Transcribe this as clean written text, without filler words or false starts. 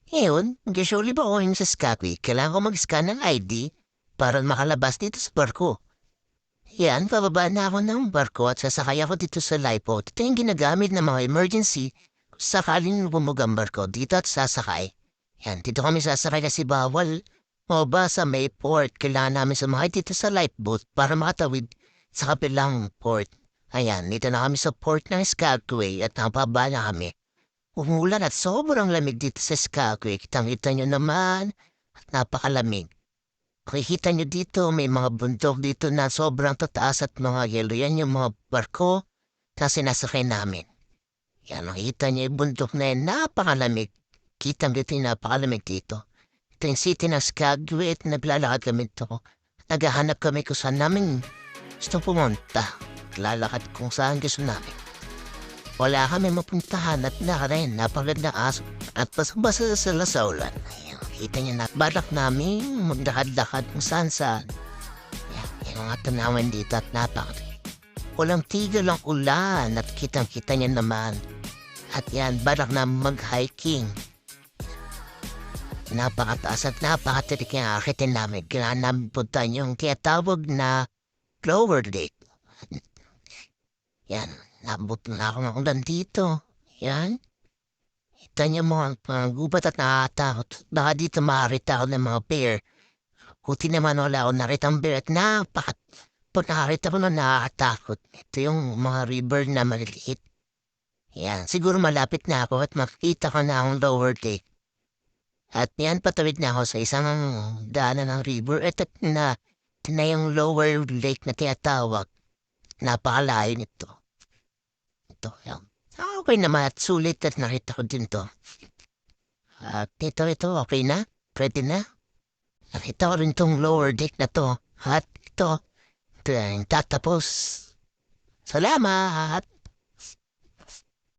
Ngayon, usually ba ako yung sa Skyway, kailangan ko mag-scan ng ID para makalabas dito sa barko. Yan, pababa na ako ng barko at sasakay ako dito sa lifeboat. Ito yung ginagamit ng mga emergency kung sakaling bumog ang barko dito at sasakay. Yan, dito kami sasakay kasi bawal. O ba sa may port, kailangan namin sumakay dito sa lifeboat para makatawid sa kabilang port. Ayan, dito na kami sa port ng Skyway at napaba na kami. Umulan at sobrang lamig dito sa Skyway. Kitang-kita nyo naman at napakalamig. Makikita nyo dito, may mga bundok dito na sobrang tataas at mga yelo. Yan yung mga barko na sinasakay namin. Yan, makikita nyo yung bundok na yan. Napakalamig. Kita dito yung napakalamig dito. Ito yung city ng Skyway at naglalakad kami dito. Naghahanap kami kung saan namin gusto pumunta. Lalakad kung saan gusto namin. Wala kami mapuntahan at rin napagandang aso at basa-basa sila sa ulan. Ayan, kita niyo na balak namin maglakad-lakad kung saan-saan. Ayan, yung mga tanawan dito at walang tigil ang ulan at kitang-kita niyo naman. At yan, balak na mag-hiking. Napakataas at napakatirik yung akitin namin. Kailangan namin puntahan yung tinatawag na Clover Lake. Yan, nabot na ako ng ulan dito. Yan. Ito niyo mga gubat at nakatakot. Baka dito makarita ako ng mga bear. Kuti naman wala ako naritang bear at pag nakarita ko na nakakatakot. Ito yung mga river na maliliit. Yan, siguro malapit na ako at makikita ko na akong lower lake. At yan, patawid na ako sa isang daanan ng river. At na yung lower lake na tinatawag. Napakalayo nito. Ito, yan. Okay naman at sulit at nakita ko din to. At ito, okay na? Pwede na? Nakita ko rin tong lower deck na to. At ito yung tatapos. Salamat!